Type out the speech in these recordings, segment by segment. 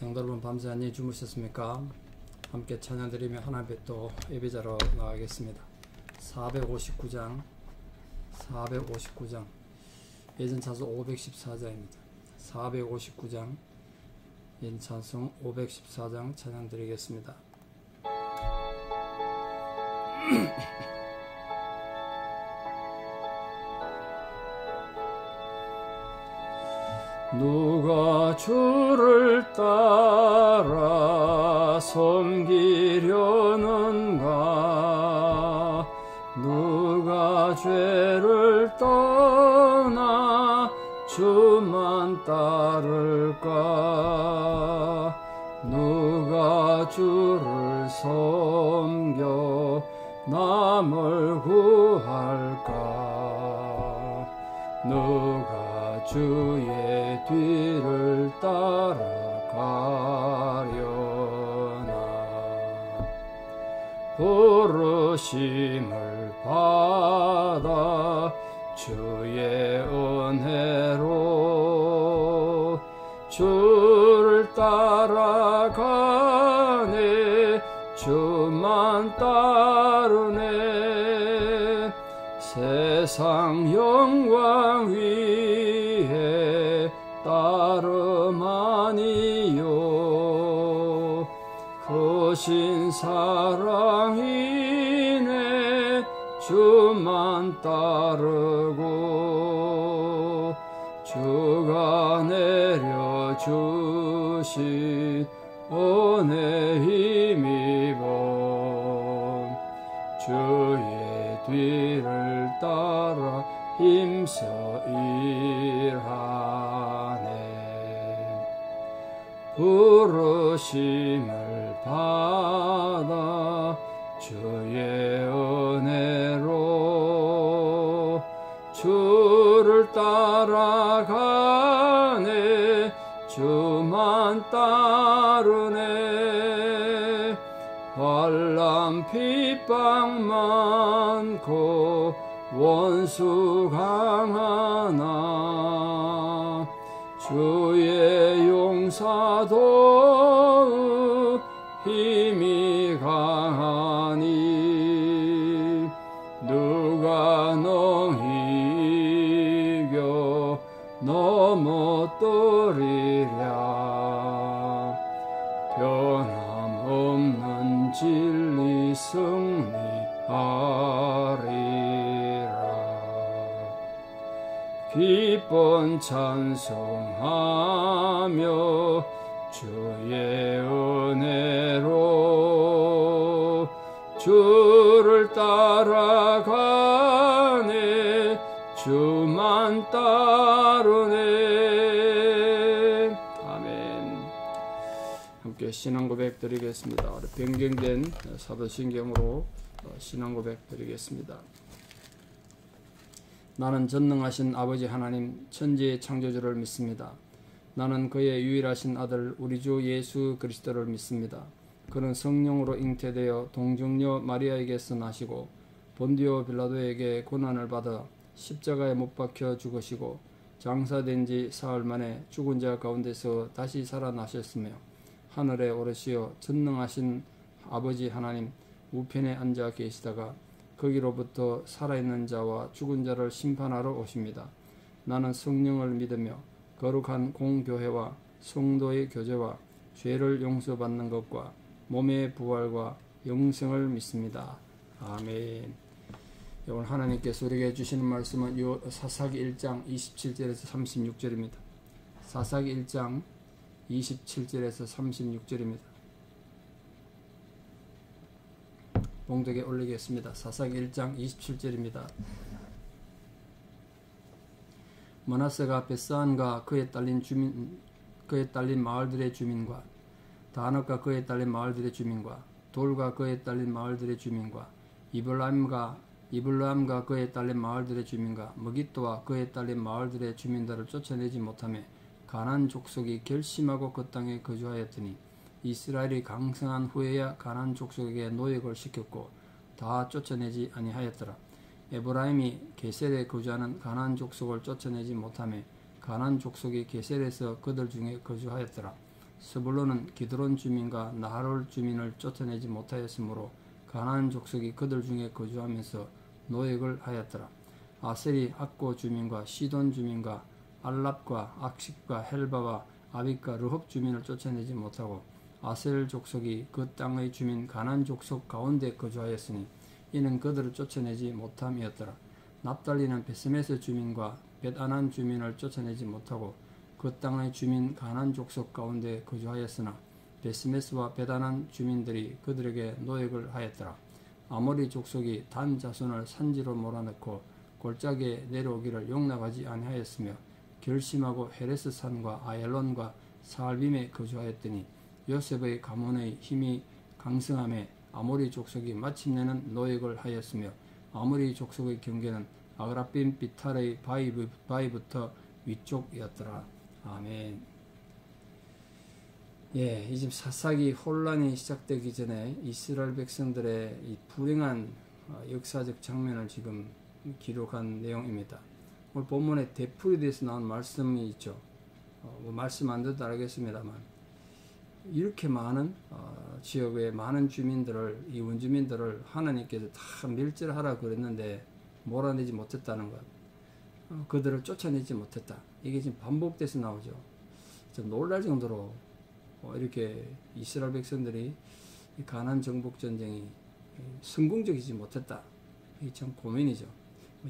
성도 여러분, 밤새 안녕히 주무셨습니까? 함께 찬양드리며 하나님께 또 예배자로 나가겠습니다. 459장 예전 찬송 514장입니다. 459장 예전 찬송 514장 찬양드리겠습니다. 누가 주를 따라 섬기려는가? 누가 죄를 떠나 주만 따를까? 누가 주를 섬겨 남을 구할까? 누가 주의 뒤를 따라가려나? 부르심을 받아 주의 은혜로 주를 따라가네. 주만 따르네. 세상 영광 위에 따름 아니요. 크신 사랑이네. 주만 따르고 주가 내려주신 은혜 힘입어 주의 뒤를 따라 힘써 일하네. 부르심을 받아 주의 은혜로 주를 따라가네. 주만 따르네. 환난 핍박 많고 원수 강하나 주의 용사도 힘이 강하니 누가 너희 이겨 넘어뜨리랴. 변함없는 진리 승리하리라. 기쁜 찬송하며 주의 은혜로 주를 따라가네. 주만 따르네. 아멘. 함께 신앙 고백 드리겠습니다. 변경된 사도신경으로 신앙 고백 드리겠습니다. 나는 전능하신 아버지 하나님 천지의 창조주를 믿습니다. 나는 그의 유일하신 아들 우리 주 예수 그리스도를 믿습니다. 그는 성령으로 잉태되어 동정녀 마리아에게서 나시고 본디오 빌라도에게 고난을 받아 십자가에 못 박혀 죽으시고 장사된 지 사흘 만에 죽은 자 가운데서 다시 살아나셨으며 하늘에 오르시어 전능하신 아버지 하나님 우편에 앉아 계시다가 거기로부터 살아있는 자와 죽은 자를 심판하러 오십니다. 나는 성령을 믿으며 거룩한 공교회와 성도의 교제와 죄를 용서받는 것과 몸의 부활과 영생을 믿습니다. 아멘. 오늘 하나님께서 우리에게 주시는 말씀은 사사기 1장 27절에서 36절입니다. 사사기 1장 27절에서 36절입니다. 봉독에 올리겠습니다. 사사기 1장 27절입니다. 므낫세가 벳산과 그에 딸린 마을들의 주민과 다낙과 그에 딸린 마을들의 주민과 돌과 그에 딸린 마을들의 주민과 이블람과 그에 딸린 마을들의 주민과 머깃도와 그에 딸린 마을들의 주민들을 쫓아내지 못하며 가나안 족속이 결심하고 그 땅에 거주하였더니 이스라엘이 강성한 후에야 가나안 족속에게 노역을 시켰고 다 쫓아내지 아니하였더라. 에브라임이 게셀에 거주하는 가나안 족속을 쫓아내지 못하며 가나안 족속이 게셀에서 그들 중에 거주하였더라. 스불론은 기드론 주민과 나하롤 주민을 쫓아내지 못하였으므로 가나안 족속이 그들 중에 거주하면서 노역을 하였더라. 아셀이 악고 주민과 시돈 주민과 알랍과 악십과 헬바와 아빅과 르홉 주민을 쫓아내지 못하고 아셀 족속이 그 땅의 주민 가나안 족속 가운데 거주하였으니 이는 그들을 쫓아내지 못함이었더라. 납달리는 베스메스 주민과 벳아난 주민을 쫓아내지 못하고 그 땅의 주민 가나안 족속 가운데 거주하였으나 베스메스와 벳아난 주민들이 그들에게 노역을 하였더라. 아모리 족속이 단 자손을 산지로 몰아넣고 골짜기에 내려오기를 용납하지 아니하였으며 결심하고 헤레스 산과 아엘론과 사알빔에 거주하였더니 요셉의 가문의 힘이 강성함에 아모리 족속이 마침내는 노역을 하였으며 아모리 족속의 경계는 아그라빔 비탈의 바위부터 위쪽이었더라. 아멘. 예, 이 지금 사사기 혼란이 시작되기 전에 이스라엘 백성들의 이 불행한 역사적 장면을 지금 기록한 내용입니다. 오늘 본문에 대풀에 대해서 나온 말씀이 있죠. 말씀 안 듣도 알겠습니다만 이렇게 많은 지역의 많은 주민들을, 이 원주민들을 하나님께서 다 멸절하라 그랬는데 몰아내지 못했다는 것, 그들을 쫓아내지 못했다. 이게 지금 반복돼서 나오죠. 좀 놀랄 정도로 이렇게 이스라엘 백성들이 가나안 정복 전쟁이 성공적이지 못했다. 이게 참 고민이죠.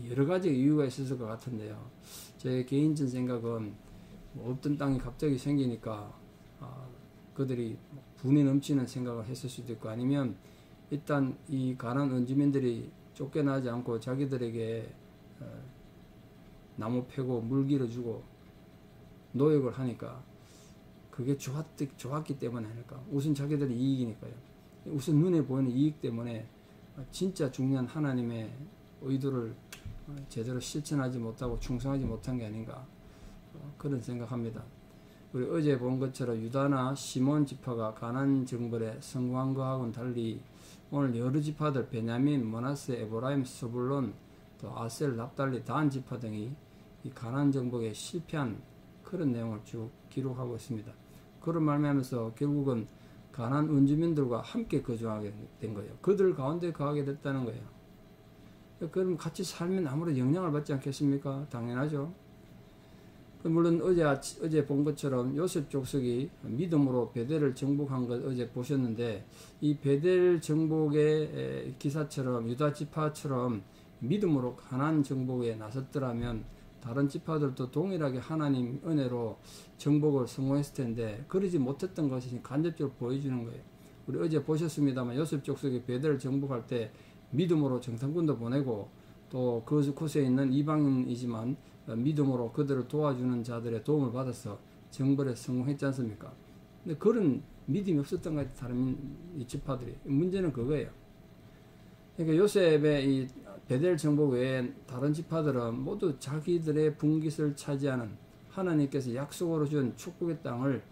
여러 가지 이유가 있었을 것 같은데요. 제 개인적 생각은 없던 땅이 갑자기 생기니까 그들이 분이 넘치는 생각을 했을 수도 있고, 아니면 일단 이 가나안 원주민들이 쫓겨나지 않고 자기들에게 나무 패고 물 길어주고 노역을 하니까 그게 좋았기 때문에 아닐까. 우선 자기들이 이익이니까요. 우선 눈에 보이는 이익 때문에 진짜 중요한 하나님의 의도를 제대로 실천하지 못하고 충성하지 못한 게 아닌가, 그런 생각합니다. 우리 어제 본 것처럼 유다나 시몬 지파가 가나안 정벌에 성공한 것하고는 달리 오늘 여러 지파들 베냐민, 므낫세, 에브라임, 스불론, 또 아셀, 납달리, 단 지파 등이 이 가나안 정복에 실패한 그런 내용을 쭉 기록하고 있습니다. 그런 말미암아서 결국은 가나안 원주민들과 함께 거주하게 된 거예요. 그들 가운데 거하게 됐다는 거예요. 그럼 같이 살면 아무래도 영향을 받지 않겠습니까? 당연하죠. 물론 어제 본 것처럼 요셉 족속이 믿음으로 베델을 정복한 것 어제 보셨는데, 이 베델 정복의 기사처럼 유다 지파처럼 믿음으로 가나안 정복에 나섰더라면 다른 지파들도 동일하게 하나님 은혜로 정복을 성공했을 텐데 그러지 못했던 것이 간접적으로 보여주는 거예요. 우리 어제 보셨습니다만 요셉 족속이 베델을 정복할 때 믿음으로 정탐꾼도 보내고 또 그곳에 있는 이방인이지만 믿음으로 그들을 도와주는 자들의 도움을 받아서 정벌에 성공했지 않습니까? 근데 그런 믿음이 없었던 것 같아요. 다른 이 지파들이. 문제는 그거예요. 그러니까 요셉의 이 베델 정복 외에 다른 지파들은 모두 자기들의 분깃을 차지하는 하나님께서 약속으로 준 축복의 땅을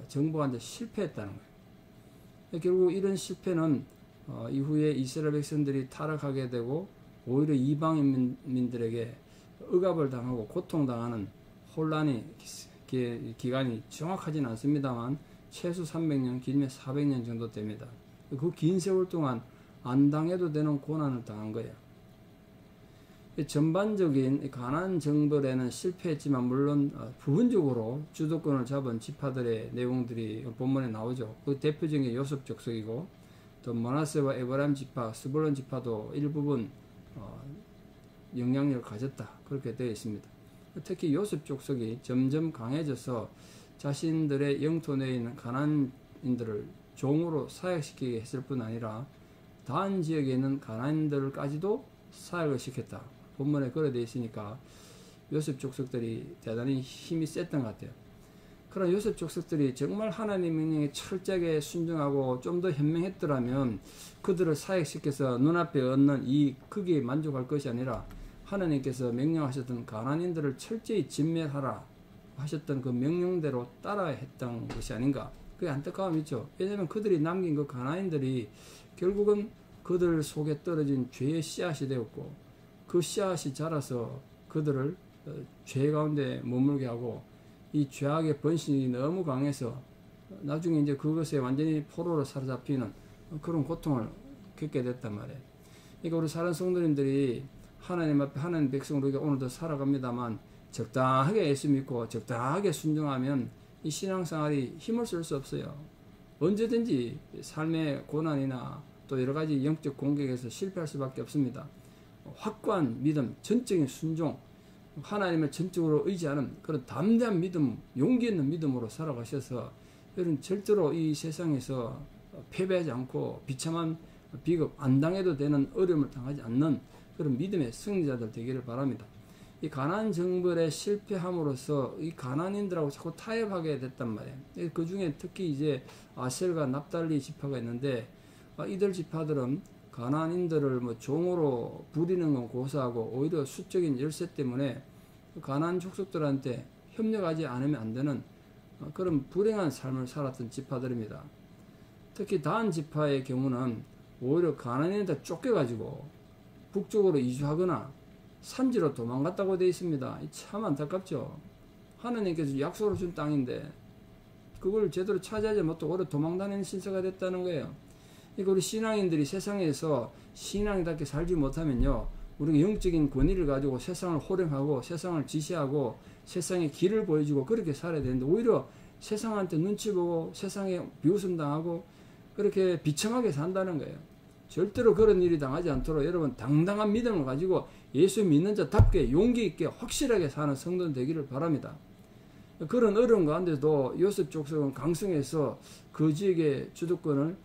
정복하는 데 실패했다는 거예요. 결국 이런 실패는 이후에 이스라엘 백성들이 타락하게 되고 오히려 이방인민들에게 억압을 당하고 고통당하는 혼란이 기간이 정확하지는 않습니다만 최소 300년, 길면 400년 정도 됩니다. 그 긴 세월 동안 안 당해도 되는 고난을 당한 거예요. 전반적인 가나안 정벌에는 실패했지만 물론 부분적으로 주도권을 잡은 지파들의 내용들이 본문에 나오죠. 그 대표적인 게 요셉 족속이고 또 므낫세와 에브라임 지파, 스불론 지파도 일부분 영향력을 가졌다, 그렇게 되어 있습니다. 특히 요셉 족속이 점점 강해져서 자신들의 영토 내에 있는 가나안인들을 종으로 사역시키게 했을 뿐 아니라 단 지역에 있는 가나안인들까지도 사역을 시켰다. 본문에 그래 되어 있으니까 요셉 족속들이 대단히 힘이 셌던 것 같아요. 그러나 요셉 족속들이 정말 하나님의 명령에 철저하게 순종하고 좀 더 현명했더라면 그들을 사역시켜서 눈앞에 얻는 이 크기에 만족할 것이 아니라 하나님께서 명령하셨던 가나안인들을 철저히 진멸하라 하셨던 그 명령대로 따라 했던 것이 아닌가, 그게 안타까움이 있죠. 왜냐하면 그들이 남긴 그 가나안인들이 결국은 그들 속에 떨어진 죄의 씨앗이 되었고 그 씨앗이 자라서 그들을 죄 가운데 머물게 하고 이 죄악의 번식이 너무 강해서 나중에 이제 그것에 완전히 포로로 사로잡히는 그런 고통을 겪게 됐단 말이에요. 그러니까 우리 사는 성도님들이 하나님 앞에 하나님 백성으로 오늘도 살아갑니다만 적당하게 예수 믿고 적당하게 순종하면 이 신앙생활이 힘을 쓸 수 없어요. 언제든지 삶의 고난이나 또 여러 가지 영적 공격에서 실패할 수밖에 없습니다. 확고한 믿음, 전적인 순종, 하나님을 전적으로 의지하는 그런 담대한 믿음, 용기 있는 믿음으로 살아가셔서 여러분 절대로 이 세상에서 패배하지 않고 비참한 비극, 안 당해도 되는 어려움을 당하지 않는 그런 믿음의 승리자들 되기를 바랍니다. 이 가나안 정벌에 실패함으로써 이 가나안인들하고 자꾸 타협하게 됐단 말이에요. 그 중에 특히 이제 아셀과 납달리 지파가 있는데 이들 지파들은 가나안인들을 뭐 종으로 부리는 건 고사하고 오히려 수적인 열세 때문에 가나안 족속들한테 협력하지 않으면 안 되는 그런 불행한 삶을 살았던 지파들입니다. 특히 다한 지파의 경우는 오히려 가나안인들 쫓겨가지고 북쪽으로 이주하거나 산지로 도망갔다고 되어 있습니다. 참 안타깝죠. 하나님께서 약속을 준 땅인데 그걸 제대로 차지하지 못하고 오히려 도망다니는 신세가 됐다는 거예요. 그러니까 우리 신앙인들이 세상에서 신앙답게 살지 못하면요, 우리가 영적인 권위를 가지고 세상을 호령하고 세상을 지시하고 세상에 길을 보여주고 그렇게 살아야 되는데 오히려 세상한테 눈치 보고 세상에 비웃음당하고 그렇게 비참하게 산다는 거예요. 절대로 그런 일이 당하지 않도록 여러분 당당한 믿음을 가지고 예수 믿는 자답게 용기 있게 확실하게 사는 성도들 되기를 바랍니다. 그런 어려운 가운데도 요셉 족속은 강성해서 그 지역의 주도권을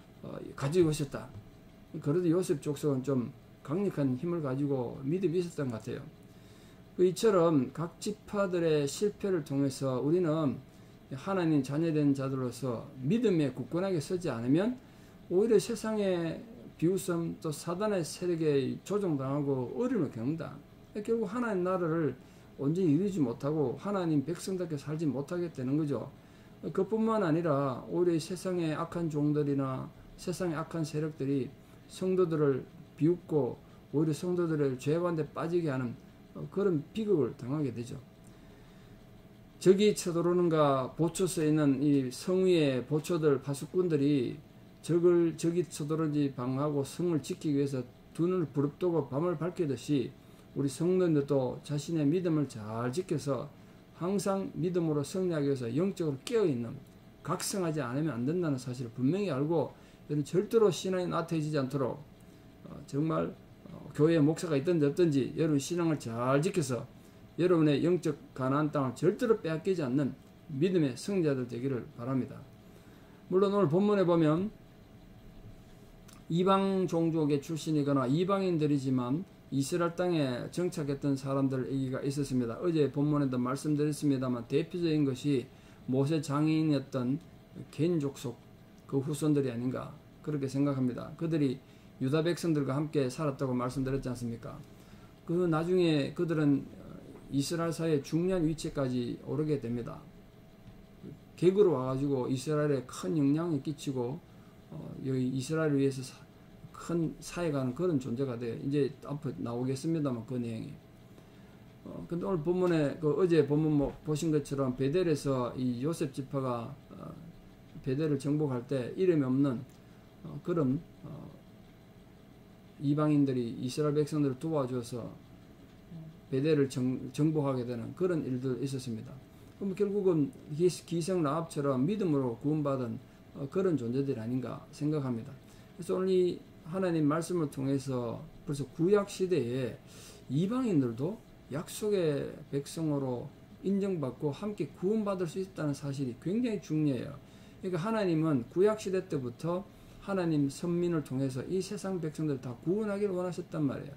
가지고 있었다. 그래도 요셉 족속은 좀 강력한 힘을 가지고 믿음이 있었던 것 같아요. 이처럼 각 지파들의 실패를 통해서 우리는 하나님 자녀된 자들로서 믿음에 굳건하게 서지 않으면 오히려 세상의 비웃음 또 사단의 세력에 조종당하고 어려움을 겪는다. 결국 하나님 나라를 온전히 이루지 못하고 하나님 백성답게 살지 못하게 되는 거죠. 그뿐만 아니라 오히려 세상의 악한 종들이나 세상의 악한 세력들이 성도들을 비웃고 오히려 성도들을 죄 가운데 빠지게 하는 그런 비극을 당하게 되죠. 적이 쳐들어오는가 보초서에 있는 이 성위의 보초들 파수꾼들이 적이 쳐들어오지 방하고 성을 지키기 위해서 두 눈을 부릅뜨고 밤을 밝히듯이 우리 성도들도 자신의 믿음을 잘 지켜서 항상 믿음으로 승리하기 위해서 영적으로 깨어있는 각성하지 않으면 안 된다는 사실을 분명히 알고 여러분 절대로 신앙이 나태해지지 않도록 정말 교회 목사가 있든지 없든지 여러분 신앙을 잘 지켜서 여러분의 영적 가나안 땅을 절대로 빼앗기지 않는 믿음의 승자들 되기를 바랍니다. 물론 오늘 본문에 보면 이방 종족의 출신이거나 이방인들이지만 이스라엘 땅에 정착했던 사람들 얘기가 있었습니다. 어제 본문에도 말씀드렸습니다만 대표적인 것이 모세 장인이었던 겐 족속 그 후손들이 아닌가 그렇게 생각합니다. 그들이 유다 백성들과 함께 살았다고 말씀드렸지 않습니까? 그 나중에 그들은 이스라엘 사회의 중요한 위치까지 오르게 됩니다. 객으로 와가지고 이스라엘에 큰 영향을 끼치고 여기 이스라엘을 위해서 큰 사회가는 그런 존재가 돼요. 이제 앞으로 나오겠습니다만 그 내용이. 근데 오늘 본문에 어제 본문 보신 것처럼 베델에서 이 요셉 지파가 베델을 정복할 때 이름이 없는 그런 이방인들이 이스라엘 백성들을 도와줘서 베델을 정복하게 되는 그런 일도 있었습니다. 그럼 결국은 기생 라합처럼 믿음으로 구원받은 그런 존재들이 아닌가 생각합니다. 그래서 오늘 이 하나님 말씀을 통해서 벌써 구약 시대에 이방인들도 약속의 백성으로 인정받고 함께 구원받을 수 있다는 사실이 굉장히 중요해요. 그러니까 하나님은 구약 시대 때부터 하나님 선민을 통해서 이 세상 백성들을 다 구원하기를 원하셨단 말이에요.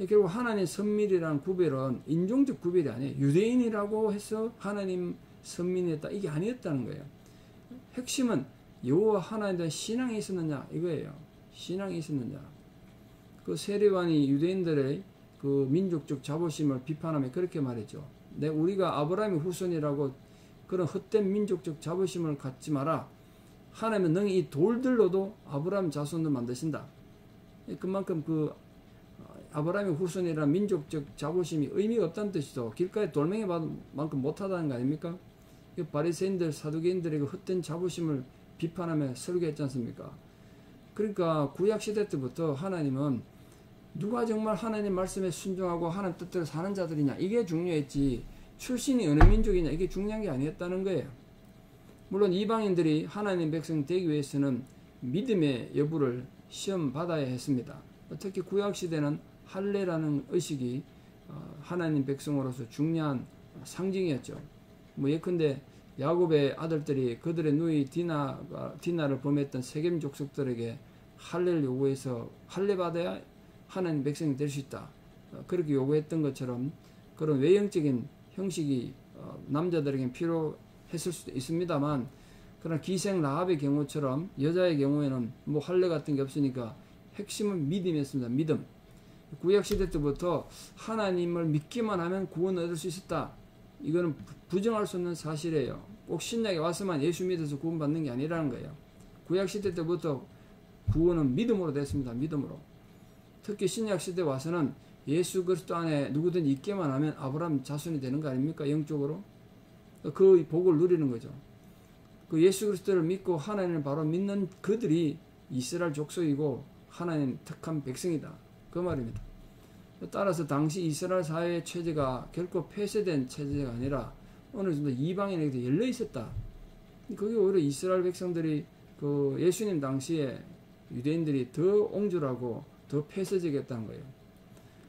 결국 하나님 선민이라는 구별은 인종적 구별이 아니에요. 유대인이라고 해서 하나님 선민이었다 이게 아니었다는 거예요. 핵심은 여호와 하나님에 대한 신앙이 있었느냐 이거예요. 신앙이 있었느냐. 그 세례관이 유대인들의 그 민족적 자부심을 비판하며 그렇게 말했죠. 우리가 아브라함의 후손이라고 그런 헛된 민족적 자부심을 갖지 마라. 하나님은 능히 이 돌들로도 아브라함 자손을 만드신다. 그만큼 그 아브라함의 후손이라는 민족적 자부심이 의미가 없다는 뜻이죠. 길가에 돌멩이 받은 만큼 못하다는 거 아닙니까? 바리새인들 사두개인들의 그 헛된 자부심을 비판하며 설교했지 않습니까? 그러니까 구약시대 때부터 하나님은 누가 정말 하나님 말씀에 순종하고 하나님 뜻대로 사는 자들이냐, 이게 중요했지 출신이 어느 민족이냐 이게 중요한 게 아니었다는 거예요. 물론 이방인들이 하나님 백성 되기 위해서는 믿음의 여부를 시험 받아야 했습니다. 특히 구약시대는 할례라는 의식이 하나님 백성으로서 중요한 상징이었죠. 예컨대 야곱의 아들들이 그들의 누이 디나를 범했던 세겜 족속들에게 할례를 요구해서 할례 받아야 하나님 백성이 될 수 있다, 그렇게 요구했던 것처럼 그런 외형적인 형식이 남자들에게 필요했을 수도 있습니다만, 그러나 기생 라합의 경우처럼 여자의 경우에는 할례 같은 게 없으니까 핵심은 믿음이었습니다. 믿음. 구약시대 때부터 하나님을 믿기만 하면 구원 얻을 수 있었다, 이거는 부정할 수 없는 사실이에요. 꼭 신약에 와서만 예수 믿어서 구원 받는 게 아니라는 거예요. 구약시대 때부터 구원은 믿음으로 됐습니다. 믿음으로. 특히 신약시대 와서는 예수 그리스도 안에 누구든지 있기만 하면 아브라함 자손이 되는 거 아닙니까? 영적으로 그 복을 누리는 거죠. 그 예수 그리스도를 믿고 하나님을 바로 믿는 그들이 이스라엘 족속이고 하나님 택한 백성이다, 그 말입니다. 따라서 당시 이스라엘 사회의 체제가 결코 폐쇄된 체제가 아니라 어느 정도 이방인에게도 열려 있었다. 그게 오히려 이스라엘 백성들이 그 예수님 당시에 유대인들이 더 옹졸하고 더 폐쇄적이었다는 거예요.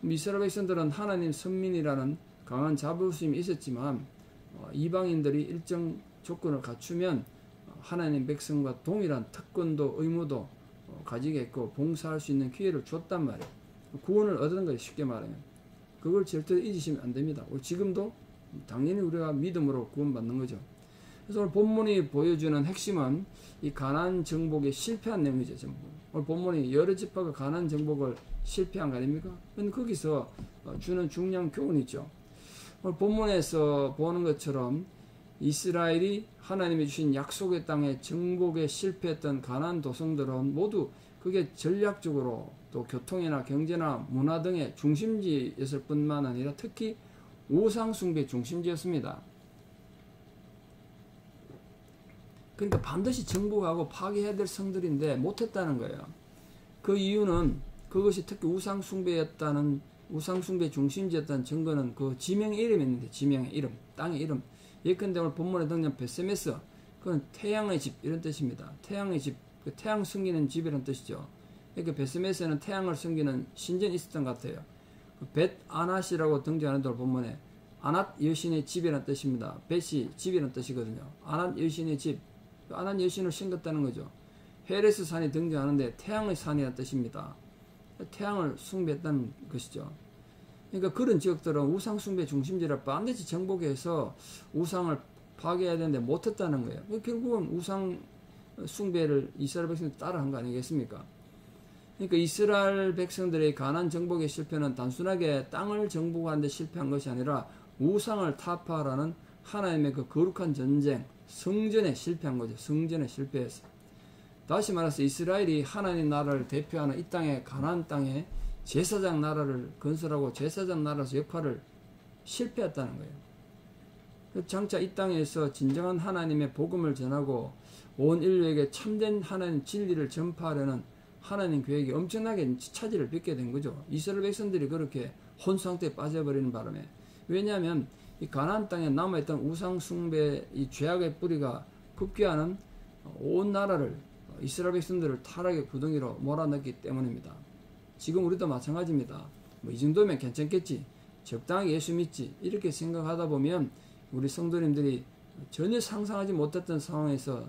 이스라엘 백성들은 하나님 선민이라는 강한 자부심이 있었지만 이방인들이 일정 조건을 갖추면 하나님 백성과 동일한 특권도 의무도 가지게 했고 봉사할 수 있는 기회를 줬단 말이에요. 구원을 얻은 거예요. 쉽게 말하면. 그걸 절대 잊으시면 안 됩니다. 지금도 당연히 우리가 믿음으로 구원받는 거죠. 그래서 오늘 본문이 보여주는 핵심은 이 가나안 정복에 실패한 내용이죠. 전부. 오늘 본문이 여러 지파가 가나안 정복을 실패한 거 아닙니까? 근데 거기서 주는 중요한 교훈이 있죠. 오늘 본문에서 보는 것처럼 이스라엘이 하나님이 주신 약속의 땅에 정복에 실패했던 가나안 도성들은 모두 그게 전략적으로 또 교통이나 경제나 문화 등의 중심지였을 뿐만 아니라 특히 우상숭배 중심지였습니다. 그러니까 반드시 정복하고 파괴해야 될 성들인데 못했다는 거예요. 그 이유는 그것이 특히 우상숭배 중심지였다는 증거는 그 지명의 이름이 있는데, 지명의 이름, 땅의 이름. 예컨대 오늘 본문에 등장 베세메스, 그건 태양의 집 이런 뜻입니다. 태양의 집, 그 태양 숨기는 집이라는 뜻이죠. 그러니까 베세메스는 태양을 숨기는 신전이 있었던 것 같아요. 벳 아낫이라고 등장하는 데 본문에 아낫 여신의 집이라는 뜻입니다. 벳이 집이라는 뜻이거든요. 아낫 여신의 집, 아낫 여신을 심겼다는 거죠. 헤레스 산이 등장하는데 태양의 산이라는 뜻입니다. 태양을 숭배했다는 것이죠. 그러니까 그런 지역들은 우상 숭배 중심지라 반드시 정복해서 우상을 파괴해야 되는데 못했다는 거예요. 결국은 우상 숭배를 이스라엘 백성들이 따라한 거 아니겠습니까? 그러니까 이스라엘 백성들의 가나안 정복의 실패는 단순하게 땅을 정복하는 데 실패한 것이 아니라 우상을 타파하라는 하나님의 그 거룩한 전쟁, 성전에 실패한 거죠. 성전에 실패했어. 다시 말해서 이스라엘이 하나님 나라를 대표하는 이 땅에, 가나안 땅에 제사장 나라를 건설하고 제사장 나라에서 역할을 실패했다는 거예요. 장차 이 땅에서 진정한 하나님의 복음을 전하고 온 인류에게 참된 하나님 진리를 전파하려는 하나님 계획이 엄청나게 차질을 빚게 된 거죠. 이스라엘 백성들이 그렇게 혼상태에 빠져버리는 바람에. 왜냐하면 이 가나안 땅에 남아있던 우상 숭배 이 죄악의 뿌리가 급기야는 온 나라를, 이스라엘 백성들을 타락의 구덩이로 몰아넣기 때문입니다. 지금 우리도 마찬가지입니다. 이 정도면 괜찮겠지, 적당하게 예수 믿지, 이렇게 생각하다 보면 우리 성도님들이 전혀 상상하지 못했던 상황에서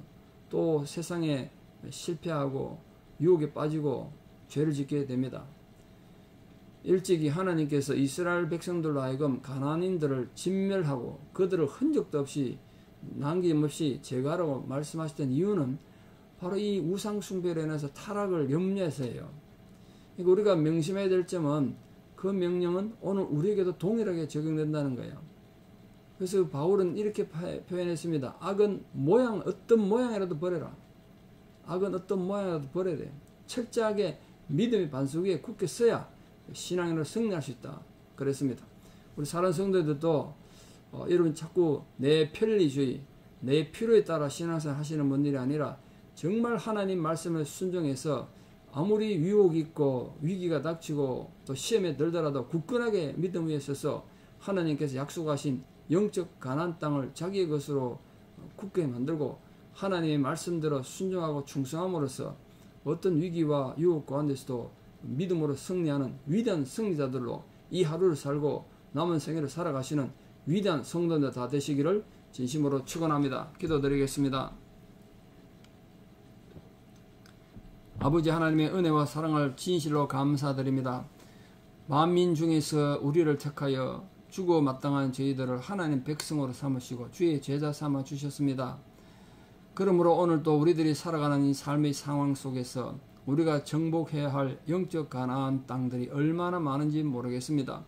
또 세상에 실패하고 유혹에 빠지고 죄를 짓게 됩니다. 일찍이 하나님께서 이스라엘 백성들로 하여금 가나안인들을 진멸하고 그들을 흔적도 없이 남김없이 제거하라고 말씀하셨던 이유는 바로 이 우상 숭배로 인해서 타락을 염려해서예요. 그러니까 우리가 명심해야 될 점은 그 명령은 오늘 우리에게도 동일하게 적용된다는 거예요. 그래서 바울은 이렇게 표현했습니다. 악은 어떤 모양이라도 버려라. 악은 어떤 모양이라도 버려야 돼. 철저하게 믿음의 반석 위에 굳게 서야 신앙으로 승리할 수 있다. 그랬습니다. 우리 사랑하는 성도들도 여러분 자꾸 내 편리주의, 내 필요에 따라 신앙생활 하시는 분들이 아니라 정말 하나님 말씀을 순종해서 아무리 유혹이 있고 위기가 닥치고 또 시험에 들더라도 굳건하게 믿음 위에 서서 하나님께서 약속하신 영적 가나안 땅을 자기의 것으로 굳게 만들고 하나님의 말씀대로 순종하고 충성함으로써 어떤 위기와 유혹 가운데서도 믿음으로 승리하는 위대한 승리자들로 이 하루를 살고 남은 생애를 살아가시는 위대한 성도들 다 되시기를 진심으로 축원합니다. 기도드리겠습니다. 아버지 하나님의 은혜와 사랑을 진실로 감사드립니다. 만민 중에서 우리를 택하여 주고 마땅한 저희들을 하나님 백성으로 삼으시고 주의 제자 삼아 주셨습니다. 그러므로 오늘도 우리들이 살아가는 이 삶의 상황 속에서 우리가 정복해야 할 영적 가나안 땅들이 얼마나 많은지 모르겠습니다.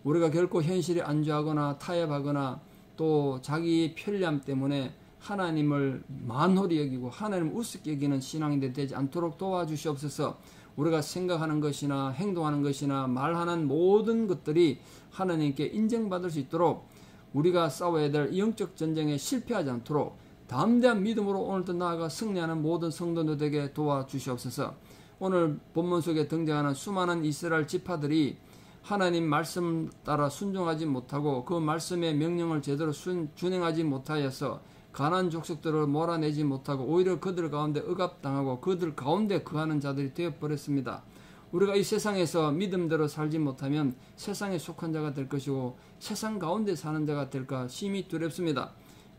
우리가 결코 현실에 안주하거나 타협하거나 또 자기 편리함 때문에 하나님을 만홀히 여기고 하나님을 우습게 여기는 신앙이 되지 않도록 도와주시옵소서. 우리가 생각하는 것이나 행동하는 것이나 말하는 모든 것들이 하나님께 인정받을 수 있도록 우리가 싸워야 될 영적 전쟁에 실패하지 않도록 담대한 믿음으로 오늘도 나아가 승리하는 모든 성도들에게 도와주시옵소서. 오늘 본문 속에 등장하는 수많은 이스라엘 지파들이 하나님 말씀 따라 순종하지 못하고 그 말씀의 명령을 제대로 준행하지 못하여서 가나안 족속들을 몰아내지 못하고 오히려 그들 가운데 억압당하고 그들 가운데 거하는 자들이 되어버렸습니다. 우리가 이 세상에서 믿음대로 살지 못하면 세상에 속한 자가 될 것이고 세상 가운데 사는 자가 될까 심히 두렵습니다.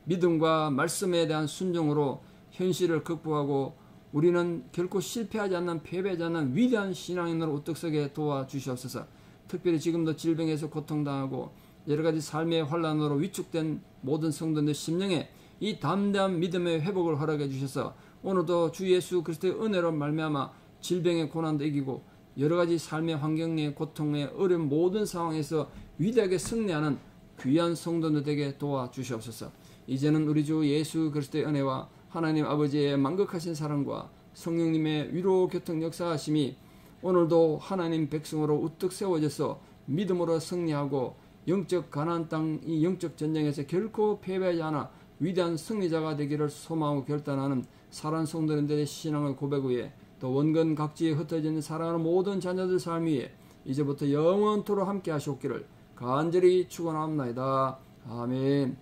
믿음과 말씀에 대한 순종으로 현실을 극복하고 우리는 결코 실패하지 않는 패배하지 않는 위대한 신앙인으로 우뚝 서게 도와주시옵소서. 특별히 지금도 질병에서 고통당하고 여러가지 삶의 환란으로 위축된 모든 성도들 심령에 이 담대한 믿음의 회복을 허락해 주셔서 오늘도 주 예수 그리스도의 은혜로 말미암아 질병의 고난도 이기고 여러가지 삶의 환경의 고통의 어려운 모든 상황에서 위대하게 승리하는 귀한 성도들에게 도와주시옵소서. 이제는 우리 주 예수 그리스도의 은혜와 하나님 아버지의 만극하신 사랑과 성령님의 위로 교통 역사하심이 오늘도 하나님 백성으로 우뚝 세워져서 믿음으로 승리하고 영적 가나안 땅 이 영적 전쟁에서 결코 패배하지 않아 위대한 승리자가 되기를 소망하고 결단하는 사랑하는 성도들의 신앙의 고백 위에 또 원근 각지에 흩어져 있는 사랑하는 모든 자녀들 삶 위에 이제부터 영원토록 함께 하시옵기를 간절히 축원합니다. 아멘.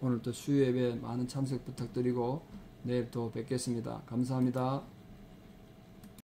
오늘도 수요 예배 많은 참석 부탁드리고 내일 또 뵙겠습니다. 감사합니다.